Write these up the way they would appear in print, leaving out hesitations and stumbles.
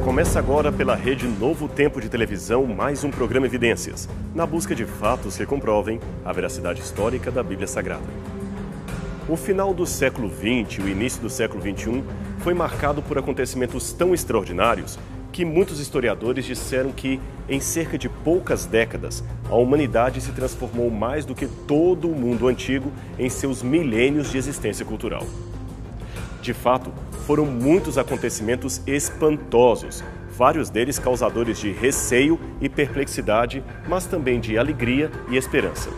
Começa agora pela Rede Novo Tempo de Televisão mais um programa Evidências, na busca de fatos que comprovem a veracidade histórica da Bíblia Sagrada. O final do século XX e o início do século XXI foi marcado por acontecimentos tão extraordinários que muitos historiadores disseram que, em cerca de poucas décadas, a humanidade se transformou mais do que todo o mundo antigo em seus milênios de existência cultural. De fato, foram muitos acontecimentos espantosos, vários deles causadores de receio e perplexidade, mas também de alegria e esperança.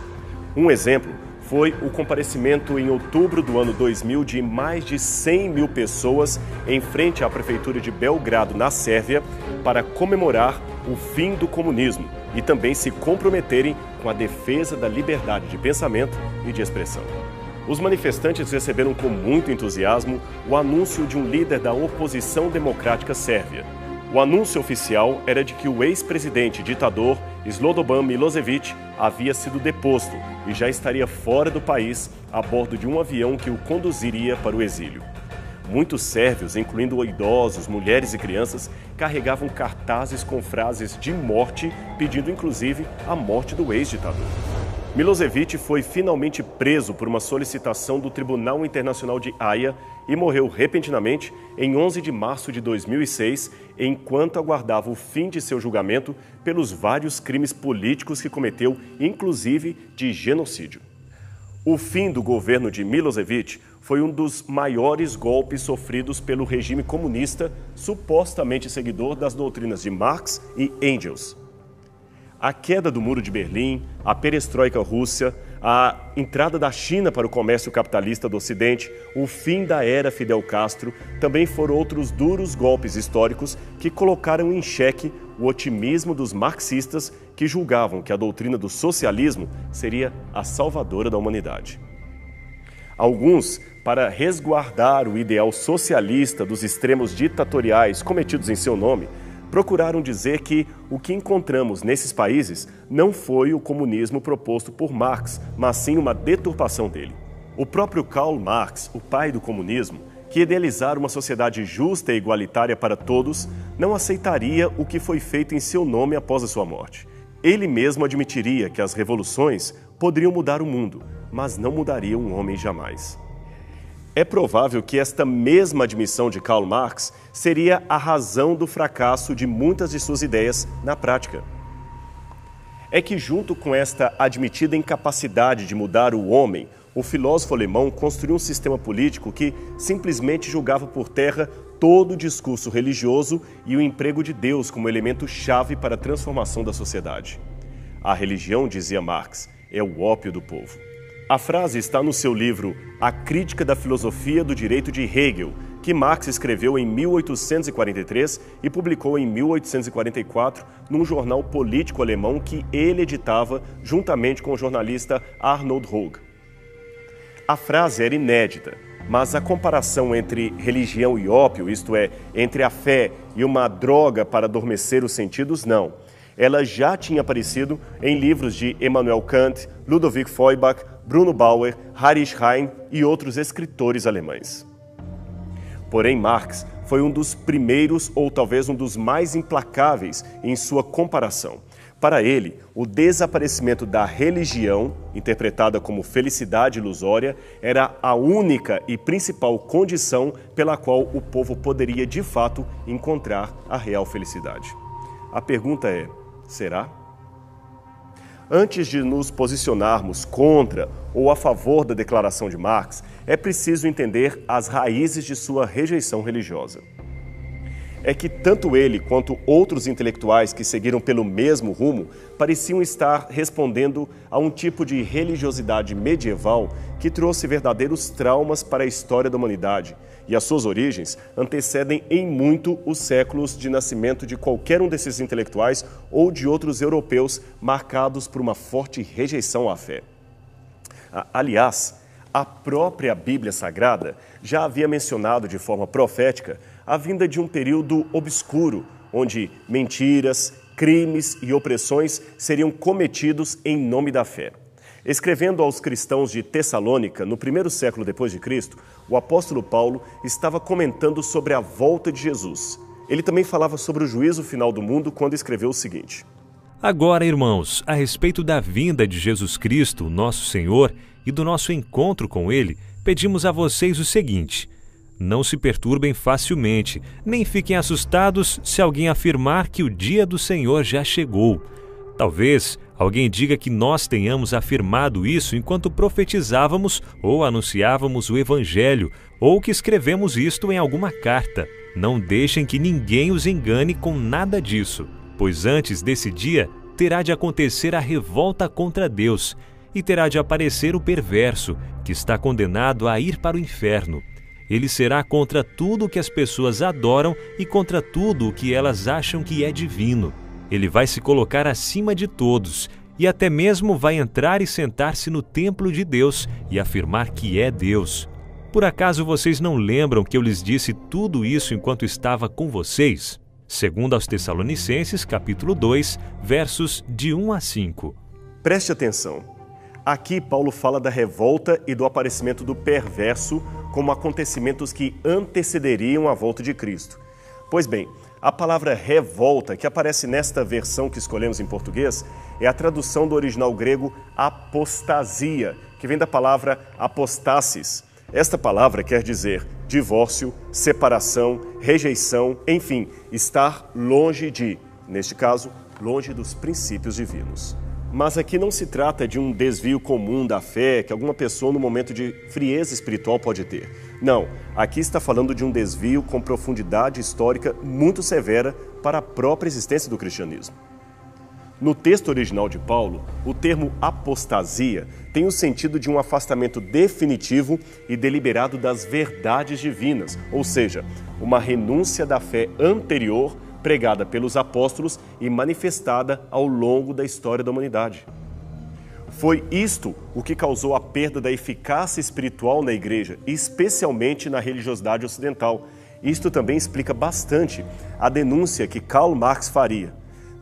Um exemplo foi o comparecimento em outubro do ano 2000 de mais de 100 mil pessoas em frente à prefeitura de Belgrado, na Sérvia, para comemorar o fim do comunismo e também se comprometerem com a defesa da liberdade de pensamento e de expressão. Os manifestantes receberam com muito entusiasmo o anúncio de um líder da oposição democrática sérvia. O anúncio oficial era de que o ex-presidente ditador Slobodan Milošević havia sido deposto e já estaria fora do país a bordo de um avião que o conduziria para o exílio. Muitos sérvios, incluindo idosos, mulheres e crianças, carregavam cartazes com frases de morte, pedindo inclusive a morte do ex-ditador. Milošević foi finalmente preso por uma solicitação do Tribunal Internacional de Haia e morreu repentinamente em 11 de março de 2006, enquanto aguardava o fim de seu julgamento pelos vários crimes políticos que cometeu, inclusive de genocídio. O fim do governo de Milošević foi um dos maiores golpes sofridos pelo regime comunista, supostamente seguidor das doutrinas de Marx e Engels. A queda do Muro de Berlim, a perestroika russa, a entrada da China para o comércio capitalista do Ocidente, o fim da era Fidel Castro, também foram outros duros golpes históricos que colocaram em xeque o otimismo dos marxistas que julgavam que a doutrina do socialismo seria a salvadora da humanidade. Alguns, para resguardar o ideal socialista dos extremos ditatoriais cometidos em seu nome, procuraram dizer que o que encontramos nesses países não foi o comunismo proposto por Marx, mas sim uma deturpação dele. O próprio Karl Marx, o pai do comunismo, que idealizara uma sociedade justa e igualitária para todos, não aceitaria o que foi feito em seu nome após a sua morte. Ele mesmo admitiria que as revoluções poderiam mudar o mundo, mas não mudariam um homem jamais. É provável que esta mesma admissão de Karl Marx seria a razão do fracasso de muitas de suas ideias na prática. É que, junto com esta admitida incapacidade de mudar o homem, o filósofo alemão construiu um sistema político que simplesmente jogava por terra todo o discurso religioso e o emprego de Deus como elemento-chave para a transformação da sociedade. A religião, dizia Marx, é o ópio do povo. A frase está no seu livro A Crítica da Filosofia do Direito de Hegel, que Marx escreveu em 1843 e publicou em 1844 num jornal político alemão que ele editava juntamente com o jornalista Arnold Rogge. A frase era inédita, mas a comparação entre religião e ópio, isto é, entre a fé e uma droga para adormecer os sentidos, não. Ela já tinha aparecido em livros de Immanuel Kant, Ludwig Feuerbach, Bruno Bauer, Heinrich Heine e outros escritores alemães. Porém, Marx foi um dos primeiros, ou talvez um dos mais implacáveis em sua comparação. Para ele, o desaparecimento da religião, interpretada como felicidade ilusória, era a única e principal condição pela qual o povo poderia, de fato, encontrar a real felicidade. A pergunta é: será? Antes de nos posicionarmos contra ou a favor da declaração de Marx, é preciso entender as raízes de sua rejeição religiosa. É que tanto ele quanto outros intelectuais que seguiram pelo mesmo rumo pareciam estar respondendo a um tipo de religiosidade medieval que trouxe verdadeiros traumas para a história da humanidade, e as suas origens antecedem em muito os séculos de nascimento de qualquer um desses intelectuais ou de outros europeus marcados por uma forte rejeição à fé. Aliás, a própria Bíblia Sagrada já havia mencionado de forma profética a vinda de um período obscuro, onde mentiras, crimes e opressões seriam cometidos em nome da fé. Escrevendo aos cristãos de Tessalônica, no primeiro século depois de Cristo, o apóstolo Paulo estava comentando sobre a volta de Jesus. Ele também falava sobre o juízo final do mundo quando escreveu o seguinte: Agora, irmãos, a respeito da vinda de Jesus Cristo, nosso Senhor, e do nosso encontro com Ele, pedimos a vocês o seguinte: não se perturbem facilmente, nem fiquem assustados se alguém afirmar que o dia do Senhor já chegou. Talvez alguém diga que nós tenhamos afirmado isso enquanto profetizávamos ou anunciávamos o Evangelho, ou que escrevemos isto em alguma carta. Não deixem que ninguém os engane com nada disso, pois antes desse dia terá de acontecer a revolta contra Deus, e terá de aparecer o perverso, que está condenado a ir para o inferno. Ele será contra tudo o que as pessoas adoram e contra tudo o que elas acham que é divino. Ele vai se colocar acima de todos e até mesmo vai entrar e sentar-se no templo de Deus e afirmar que é Deus. Por acaso vocês não lembram que eu lhes disse tudo isso enquanto estava com vocês? Segundo aos Tessalonicenses, capítulo 2, versos de 1 a 5. Preste atenção. Aqui Paulo fala da revolta e do aparecimento do perverso como acontecimentos que antecederiam a volta de Cristo. Pois bem, a palavra revolta, que aparece nesta versão que escolhemos em português, é a tradução do original grego apostasia, que vem da palavra apostasis. Esta palavra quer dizer divórcio, separação, rejeição, enfim, estar longe de, neste caso, longe dos princípios divinos. Mas aqui não se trata de um desvio comum da fé que alguma pessoa no momento de frieza espiritual pode ter. Não, aqui está falando de um desvio com profundidade histórica muito severa para a própria existência do cristianismo. No texto original de Paulo, o termo apostasia tem o sentido de um afastamento definitivo e deliberado das verdades divinas, ou seja, uma renúncia da fé anterior pregada pelos apóstolos e manifestada ao longo da história da humanidade. Foi isto o que causou a perda da eficácia espiritual na igreja, especialmente na religiosidade ocidental. Isto também explica bastante a denúncia que Karl Marx faria.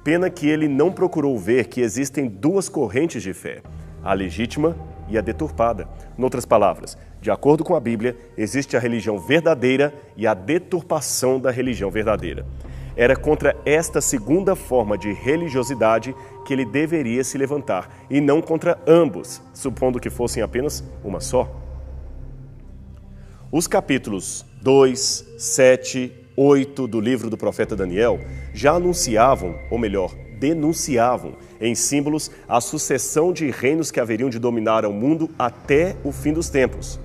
Pena que ele não procurou ver que existem duas correntes de fé, a legítima e a deturpada. Em outras palavras, de acordo com a Bíblia, existe a religião verdadeira e a deturpação da religião verdadeira. Era contra esta segunda forma de religiosidade que ele deveria se levantar, e não contra ambos, supondo que fossem apenas uma só. Os capítulos 2, 7, 8 do livro do profeta Daniel já anunciavam, ou melhor, denunciavam, em símbolos, a sucessão de reinos que haveriam de dominar o mundo até o fim dos tempos.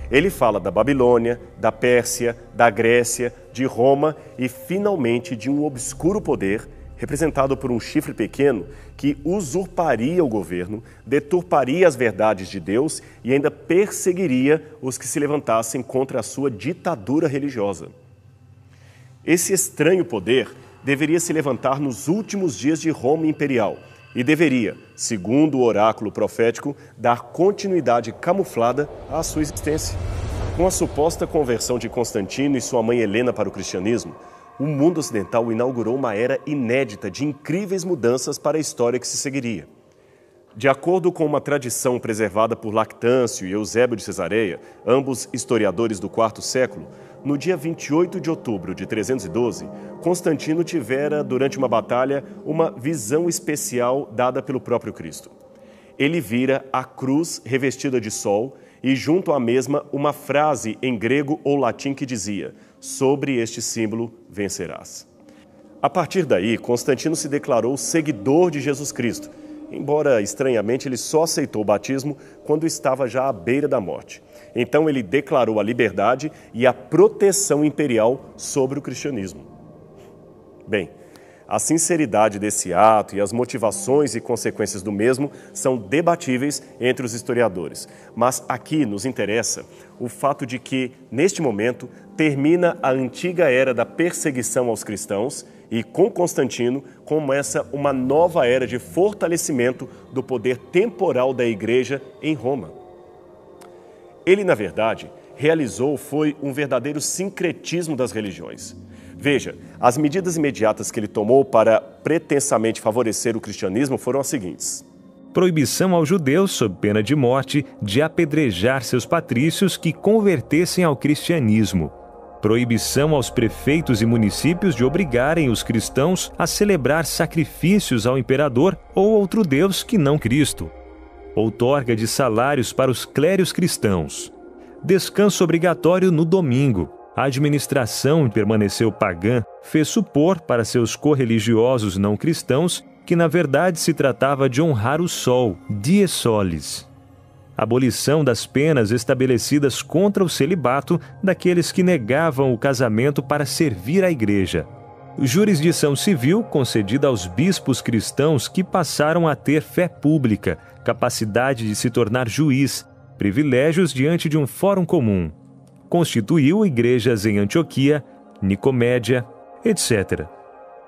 Ele fala da Babilônia, da Pérsia, da Grécia, de Roma e, finalmente, de um obscuro poder, representado por um chifre pequeno, que usurparia o governo, deturparia as verdades de Deus e ainda perseguiria os que se levantassem contra a sua ditadura religiosa. Esse estranho poder deveria se levantar nos últimos dias de Roma imperial e deveria, segundo o oráculo profético, dar continuidade camuflada à sua existência. Com a suposta conversão de Constantino e sua mãe Helena para o cristianismo, o mundo ocidental inaugurou uma era inédita de incríveis mudanças para a história que se seguiria. De acordo com uma tradição preservada por Lactâncio e Eusébio de Cesareia, ambos historiadores do IV século, no dia 28 de outubro de 312, Constantino tivera, durante uma batalha, uma visão especial dada pelo próprio Cristo. Ele vira a cruz revestida de sol e, junto à mesma, uma frase em grego ou latim que dizia: "Sobre este símbolo vencerás". A partir daí, Constantino se declarou seguidor de Jesus Cristo, embora, estranhamente, ele só aceitou o batismo quando estava já à beira da morte. Então ele declarou a liberdade e a proteção imperial sobre o cristianismo. Bem, a sinceridade desse ato e as motivações e consequências do mesmo são debatíveis entre os historiadores, mas aqui nos interessa o fato de que, neste momento, termina a antiga era da perseguição aos cristãos e, com Constantino, começa uma nova era de fortalecimento do poder temporal da Igreja em Roma. Ele, na verdade, foi um verdadeiro sincretismo das religiões. Veja, as medidas imediatas que ele tomou para pretensamente favorecer o cristianismo foram as seguintes: proibição aos judeus, sob pena de morte, de apedrejar seus patrícios que convertessem ao cristianismo. proibição aos prefeitos e municípios de obrigarem os cristãos a celebrar sacrifícios ao imperador ou outro deus que não Cristo. Outorga de salários para os clérigos cristãos. Descanso obrigatório no domingo. A administração permaneceu pagã, fez supor para seus correligiosos não cristãos que na verdade se tratava de honrar o sol, dies solis. Abolição das penas estabelecidas contra o celibato daqueles que negavam o casamento para servir à igreja. Jurisdição civil concedida aos bispos cristãos que passaram a ter fé pública, capacidade de se tornar juiz, privilégios diante de um fórum comum. Constituiu igrejas em Antioquia, Nicomédia, etc.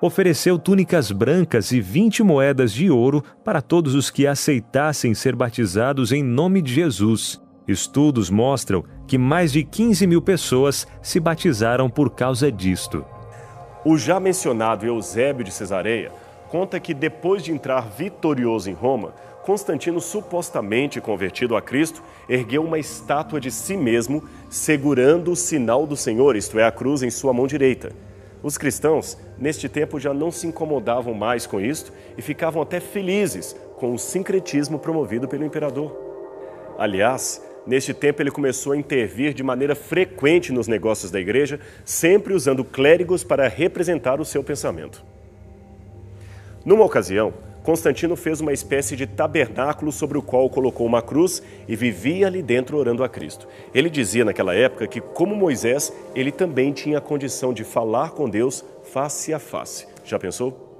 Ofereceu túnicas brancas e 20 moedas de ouro para todos os que aceitassem ser batizados em nome de Jesus. Estudos mostram que mais de 15 mil pessoas se batizaram por causa disto. O já mencionado Eusébio de Cesareia conta que depois de entrar vitorioso em Roma, Constantino, supostamente convertido a Cristo, ergueu uma estátua de si mesmo, segurando o sinal do Senhor, isto é, a cruz, em sua mão direita. Os cristãos, neste tempo, já não se incomodavam mais com isto e ficavam até felizes com o sincretismo promovido pelo imperador. Aliás, neste tempo ele começou a intervir de maneira frequente nos negócios da igreja, sempre usando clérigos para representar o seu pensamento. Numa ocasião, Constantino fez uma espécie de tabernáculo sobre o qual colocou uma cruz e vivia ali dentro orando a Cristo. Ele dizia naquela época que, como Moisés, ele também tinha a condição de falar com Deus face a face. Já pensou?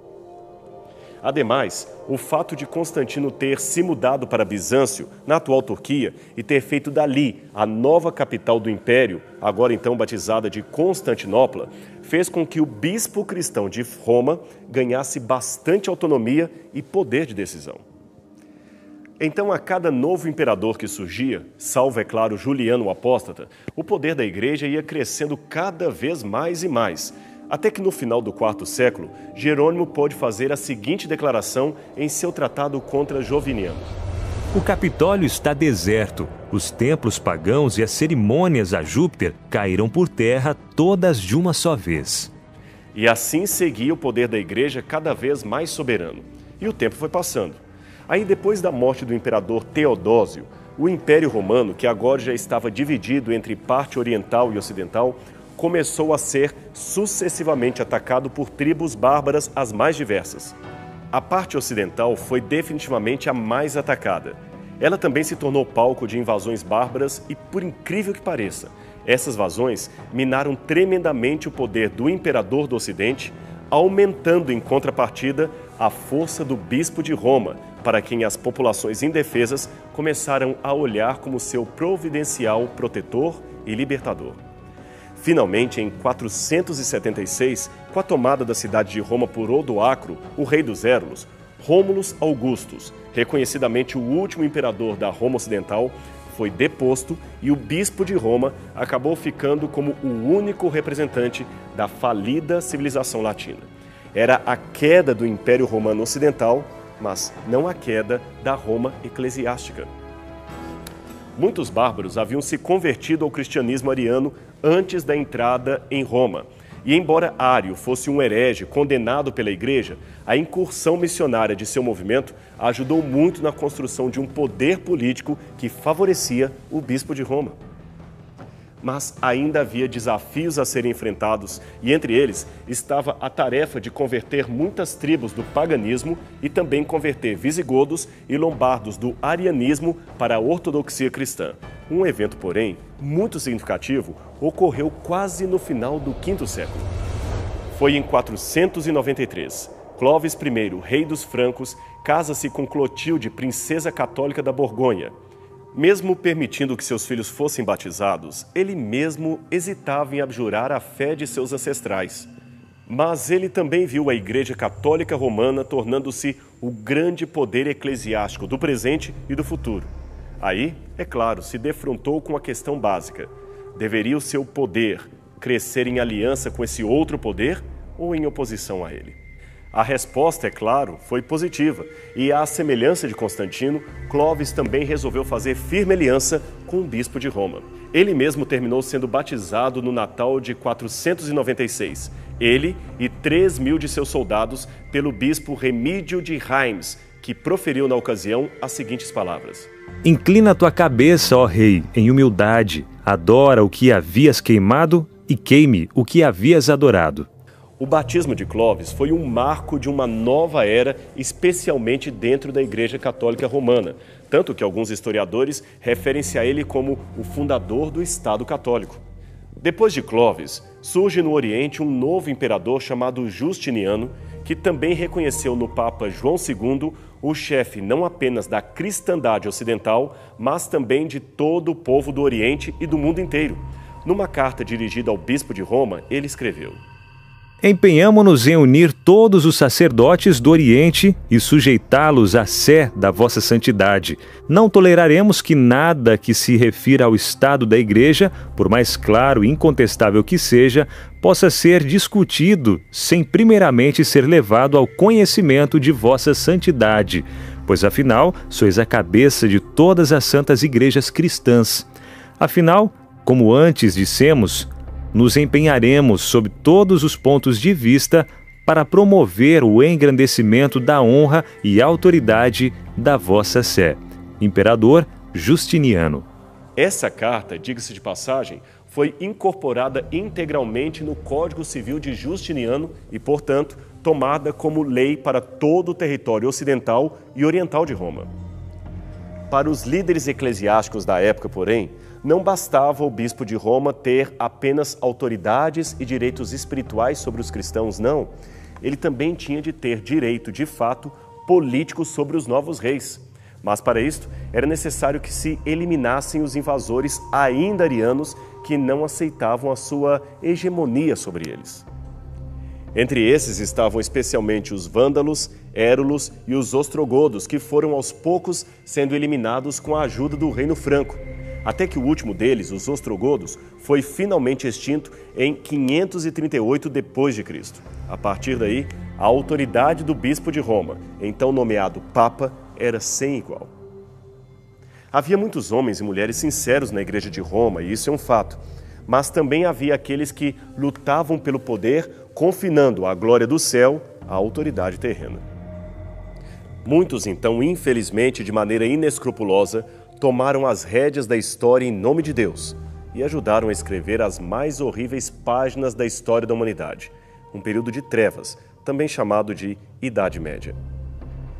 Ademais, o fato de Constantino ter se mudado para Bizâncio, na atual Turquia, e ter feito dali a nova capital do Império, agora então batizada de Constantinopla, fez com que o bispo cristão de Roma ganhasse bastante autonomia e poder de decisão. Então, a cada novo imperador que surgia, salvo, é claro, Juliano o Apóstata, o poder da igreja ia crescendo cada vez mais e mais, até que no final do IV século, Jerônimo pôde fazer a seguinte declaração em seu tratado contra Joviniano. O Capitólio está deserto, os templos pagãos e as cerimônias a Júpiter caíram por terra todas de uma só vez. E assim seguia o poder da igreja cada vez mais soberano. E o tempo foi passando. Aí, depois da morte do imperador Teodósio, o Império Romano, que agora já estava dividido entre parte oriental e ocidental, começou a ser sucessivamente atacado por tribos bárbaras as mais diversas. A parte ocidental foi definitivamente a mais atacada. Ela também se tornou palco de invasões bárbaras e, por incrível que pareça, essas invasões minaram tremendamente o poder do imperador do Ocidente, aumentando em contrapartida a força do bispo de Roma, para quem as populações indefesas começaram a olhar como seu providencial protetor e libertador. Finalmente, em 476, com a tomada da cidade de Roma por Odoacro, o rei dos Érulos, Rômulus Augustus, reconhecidamente o último imperador da Roma Ocidental, foi deposto e o bispo de Roma acabou ficando como o único representante da falida civilização latina. Era a queda do Império Romano Ocidental, mas não a queda da Roma eclesiástica. Muitos bárbaros haviam se convertido ao cristianismo ariano antes da entrada em Roma. E embora Ário fosse um herege condenado pela igreja, a incursão missionária de seu movimento ajudou muito na construção de um poder político que favorecia o bispo de Roma. Mas ainda havia desafios a serem enfrentados e entre eles estava a tarefa de converter muitas tribos do paganismo e também converter visigodos e lombardos do arianismo para a ortodoxia cristã. Um evento, porém, muito significativo ocorreu quase no final do V século. Foi em 493. Clovis I, rei dos francos, casa-se com Clotilde, princesa católica da Borgonha. Mesmo permitindo que seus filhos fossem batizados, ele mesmo hesitava em abjurar a fé de seus ancestrais. Mas ele também viu a Igreja Católica Romana tornando-se o grande poder eclesiástico do presente e do futuro. Aí, é claro, se defrontou com a questão básica. Deveria o seu poder crescer em aliança com esse outro poder ou em oposição a ele? A resposta, é claro, foi positiva e, à semelhança de Constantino, Clovis também resolveu fazer firme aliança com o bispo de Roma. Ele mesmo terminou sendo batizado no Natal de 496. Ele e 3.000 de seus soldados pelo bispo Remídio de Reims, que proferiu na ocasião as seguintes palavras: Inclina tua cabeça, ó rei, em humildade, adora o que havias queimado e queime o que havias adorado. O batismo de Clovis foi um marco de uma nova era, especialmente dentro da Igreja Católica Romana, tanto que alguns historiadores referem-se a ele como o fundador do Estado Católico. Depois de Clovis, surge no Oriente um novo imperador chamado Justiniano, que também reconheceu no Papa João II o chefe não apenas da cristandade ocidental, mas também de todo o povo do Oriente e do mundo inteiro. Numa carta dirigida ao bispo de Roma, ele escreveu: Empenhamo-nos em unir todos os sacerdotes do Oriente e sujeitá-los à sé da vossa santidade. Não toleraremos que nada que se refira ao estado da Igreja, por mais claro e incontestável que seja, possa ser discutido sem primeiramente ser levado ao conhecimento de vossa santidade, pois afinal sois a cabeça de todas as santas igrejas cristãs. Afinal, como antes dissemos, nos empenharemos sob todos os pontos de vista para promover o engrandecimento da honra e autoridade da vossa sé. Imperador Justiniano. Essa carta, diga-se de passagem, foi incorporada integralmente no Código Civil de Justiniano e, portanto, tomada como lei para todo o território ocidental e oriental de Roma. Para os líderes eclesiásticos da época, porém, não bastava o bispo de Roma ter apenas autoridades e direitos espirituais sobre os cristãos, não. Ele também tinha de ter direito, de fato, político sobre os novos reis. Mas para isto, era necessário que se eliminassem os invasores ainda arianos que não aceitavam a sua hegemonia sobre eles. Entre esses estavam especialmente os vândalos, érulos e os ostrogodos, que foram aos poucos sendo eliminados com a ajuda do reino franco, até que o último deles, os ostrogodos, foi finalmente extinto em 538 d.C. A partir daí, a autoridade do bispo de Roma, então nomeado Papa, era sem igual. Havia muitos homens e mulheres sinceros na Igreja de Roma, e isso é um fato, mas também havia aqueles que lutavam pelo poder, confinando a glória do céu à autoridade terrena. Muitos, então, infelizmente, de maneira inescrupulosa, tomaram as rédeas da história em nome de Deus e ajudaram a escrever as mais horríveis páginas da história da humanidade, um período de trevas, também chamado de Idade Média.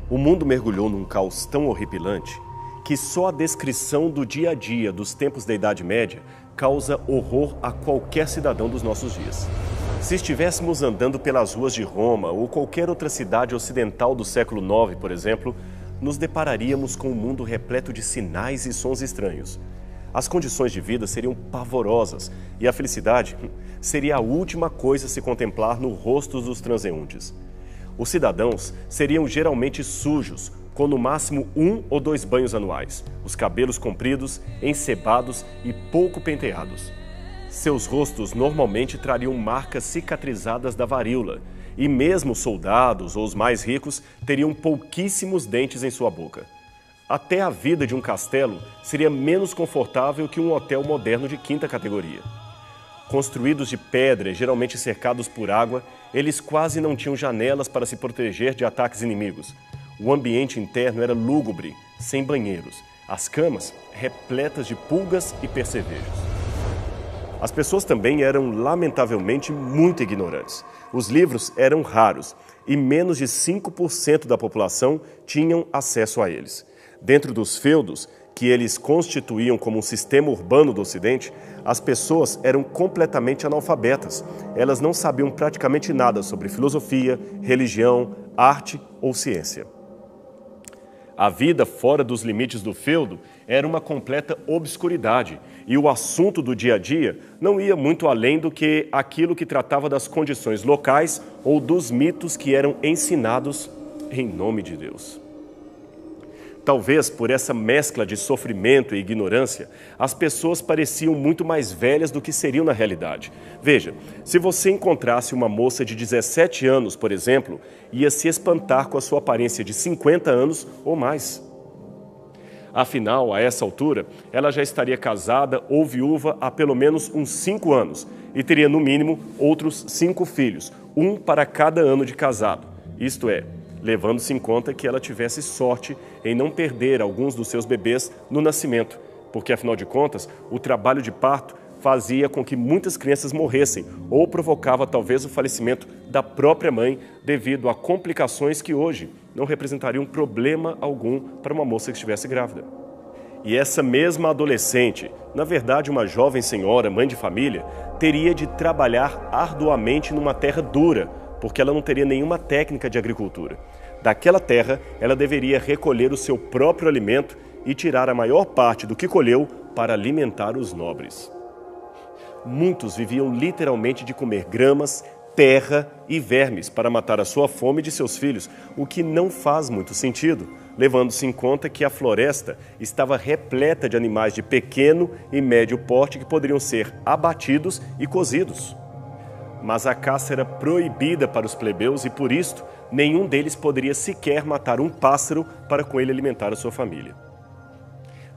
O mundo mergulhou num caos tão horripilante que só a descrição do dia a dia dos tempos da Idade Média causa horror a qualquer cidadão dos nossos dias. Se estivéssemos andando pelas ruas de Roma ou qualquer outra cidade ocidental do século IX, por exemplo, nos depararíamos com um mundo repleto de sinais e sons estranhos. As condições de vida seriam pavorosas e a felicidade seria a última coisa a se contemplar no rosto dos transeuntes. Os cidadãos seriam geralmente sujos, com no máximo 1 ou 2 banhos anuais, os cabelos compridos, ensebados e pouco penteados. Seus rostos normalmente trariam marcas cicatrizadas da varíola, e mesmo soldados ou os mais ricos teriam pouquíssimos dentes em sua boca. Até a vida de um castelo seria menos confortável que um hotel moderno de 5ª categoria. Construídos de pedra e geralmente cercados por água, eles quase não tinham janelas para se proteger de ataques inimigos. O ambiente interno era lúgubre, sem banheiros, as camas repletas de pulgas e percevejos. As pessoas também eram, lamentavelmente, muito ignorantes. Os livros eram raros e menos de 5% da população tinham acesso a eles. Dentro dos feudos, que eles constituíam como um sistema urbano do Ocidente, as pessoas eram completamente analfabetas. Elas não sabiam praticamente nada sobre filosofia, religião, arte ou ciência. A vida fora dos limites do feudo era uma completa obscuridade e o assunto do dia a dia não ia muito além do que aquilo que tratava das condições locais ou dos mitos que eram ensinados em nome de Deus. Talvez por essa mescla de sofrimento e ignorância, as pessoas pareciam muito mais velhas do que seriam na realidade. Veja, se você encontrasse uma moça de 17 anos, por exemplo, ia se espantar com a sua aparência de 50 anos ou mais. Afinal, a essa altura, ela já estaria casada ou viúva há pelo menos uns 5 anos e teria, no mínimo, outros 5 filhos, um para cada ano de casado. Isto é, levando-se em conta que ela tivesse sorte em não perder alguns dos seus bebês no nascimento, porque, afinal de contas, o trabalho de parto fazia com que muitas crianças morressem ou provocava talvez o falecimento da própria mãe devido a complicações que hoje não representariam problema algum para uma moça que estivesse grávida. E essa mesma adolescente, na verdade uma jovem senhora, mãe de família, teria de trabalhar arduamente numa terra dura, porque ela não teria nenhuma técnica de agricultura. Daquela terra, ela deveria recolher o seu próprio alimento e tirar a maior parte do que colheu para alimentar os nobres. Muitos viviam literalmente de comer gramas, terra e vermes para matar a sua fome de seus filhos, o que não faz muito sentido, levando-se em conta que a floresta estava repleta de animais de pequeno e médio porte que poderiam ser abatidos e cozidos. Mas a caça era proibida para os plebeus e, por isto, nenhum deles poderia sequer matar um pássaro para com ele alimentar a sua família.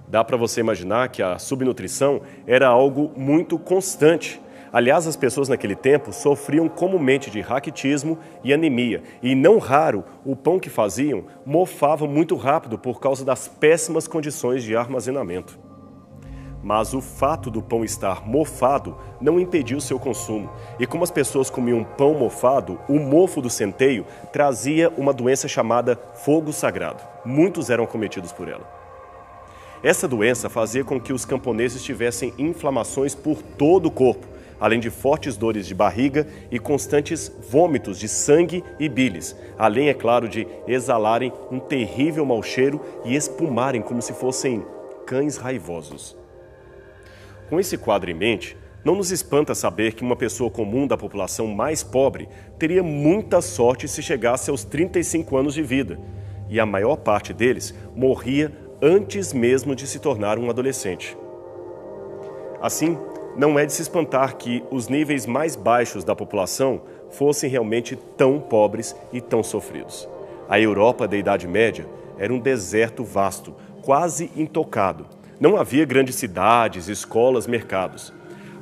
Dá para você imaginar que a subnutrição era algo muito constante. Aliás, as pessoas naquele tempo sofriam comumente de raquitismo e anemia, e não raro o pão que faziam mofava muito rápido por causa das péssimas condições de armazenamento. Mas o fato do pão estar mofado não impediu seu consumo, e como as pessoas comiam pão mofado, o mofo do centeio trazia uma doença chamada fogo sagrado. Muitos eram acometidos por ela. Essa doença fazia com que os camponeses tivessem inflamações por todo o corpo, além de fortes dores de barriga e constantes vômitos de sangue e bilis, além, é claro, de exalarem um terrível mau cheiro e espumarem como se fossem cães raivosos. Com esse quadro em mente, não nos espanta saber que uma pessoa comum da população mais pobre teria muita sorte se chegasse aos 35 anos de vida, e a maior parte deles morria antes mesmo de se tornar um adolescente. Assim, não é de se espantar que os níveis mais baixos da população fossem realmente tão pobres e tão sofridos. A Europa da Idade Média era um deserto vasto, quase intocado. Não havia grandes cidades, escolas, mercados.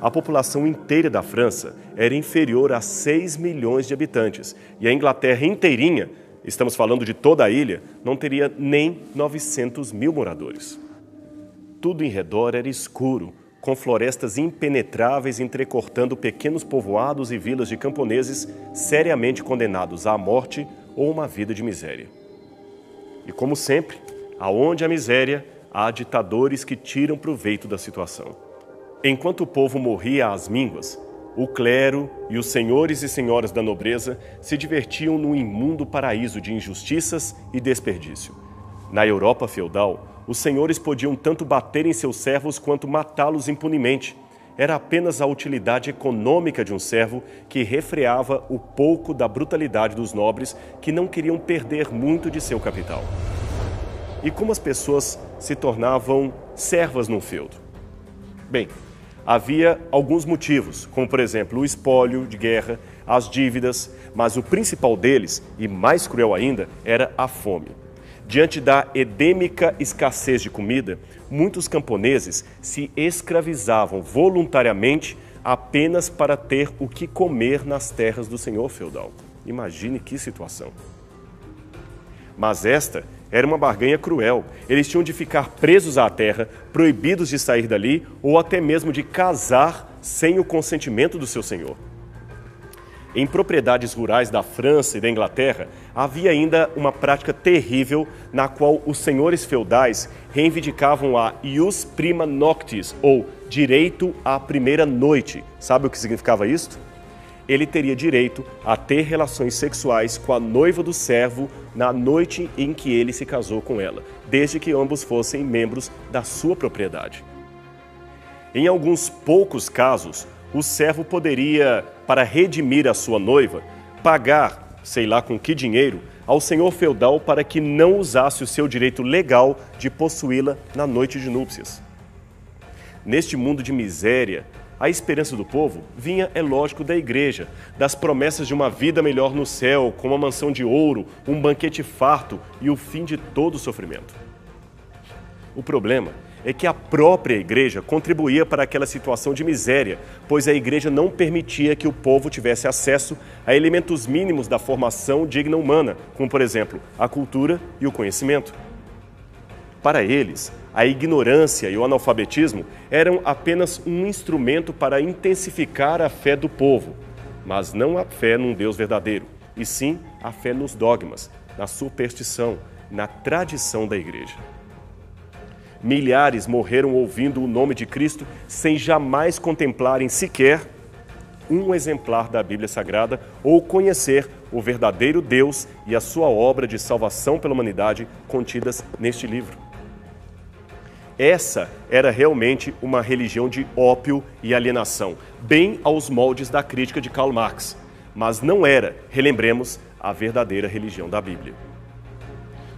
A população inteira da França era inferior a 6 milhões de habitantes, e a Inglaterra inteirinha, estamos falando de toda a ilha, não teria nem 900 mil moradores. Tudo em redor era escuro, com florestas impenetráveis entrecortando pequenos povoados e vilas de camponeses seriamente condenados à morte ou uma vida de miséria. E como sempre, aonde há miséria, há ditadores que tiram proveito da situação. Enquanto o povo morria às mínguas, o clero e os senhores e senhoras da nobreza se divertiam num imundo paraíso de injustiças e desperdício. Na Europa feudal, os senhores podiam tanto bater em seus servos quanto matá-los impunemente. Era apenas a utilidade econômica de um servo que refreava o pouco da brutalidade dos nobres que não queriam perder muito de seu capital. E como as pessoas se tornavam servas num feudo? Bem, havia alguns motivos, como por exemplo o espólio de guerra, as dívidas, mas o principal deles, e mais cruel ainda, era a fome. Diante da endêmica escassez de comida, muitos camponeses se escravizavam voluntariamente apenas para ter o que comer nas terras do senhor feudal. Imagine que situação. Mas esta era uma barganha cruel. Eles tinham de ficar presos à terra, proibidos de sair dali ou até mesmo de casar sem o consentimento do seu senhor. Em propriedades rurais da França e da Inglaterra, havia ainda uma prática terrível na qual os senhores feudais reivindicavam a ius prima noctis, ou direito à primeira noite. Sabe o que significava isto? Ele teria direito a ter relações sexuais com a noiva do servo na noite em que ele se casou com ela, desde que ambos fossem membros da sua propriedade. Em alguns poucos casos, o servo poderia, para redimir a sua noiva, pagar, sei lá com que dinheiro, ao senhor feudal para que não usasse o seu direito legal de possuí-la na noite de núpcias. Neste mundo de miséria, a esperança do povo vinha, é lógico, da igreja, das promessas de uma vida melhor no céu, com uma mansão de ouro, um banquete farto e o fim de todo o sofrimento. O problema é que a própria igreja contribuía para aquela situação de miséria, pois a igreja não permitia que o povo tivesse acesso a elementos mínimos da formação digna humana, como, por exemplo, a cultura e o conhecimento. Para eles, a ignorância e o analfabetismo eram apenas um instrumento para intensificar a fé do povo, mas não a fé num Deus verdadeiro, e sim a fé nos dogmas, na superstição, na tradição da igreja. Milhares morreram ouvindo o nome de Cristo sem jamais contemplarem sequer um exemplar da Bíblia Sagrada ou conhecer o verdadeiro Deus e a sua obra de salvação pela humanidade contidas neste livro. Essa era realmente uma religião de ópio e alienação, bem aos moldes da crítica de Karl Marx, mas não era, relembremos, a verdadeira religião da Bíblia.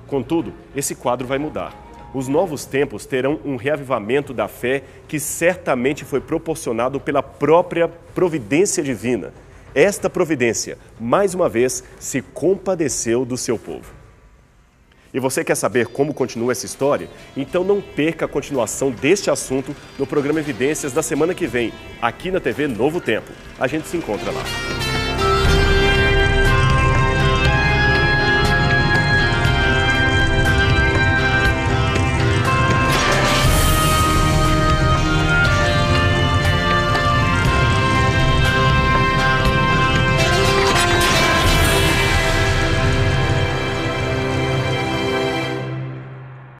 Contudo, esse quadro vai mudar. Os novos tempos terão um reavivamento da fé que certamente foi proporcionado pela própria providência divina. Esta providência, mais uma vez, se compadeceu do seu povo. E você quer saber como continua essa história? Então não perca a continuação deste assunto no programa Evidências da semana que vem, aqui na TV Novo Tempo. A gente se encontra lá.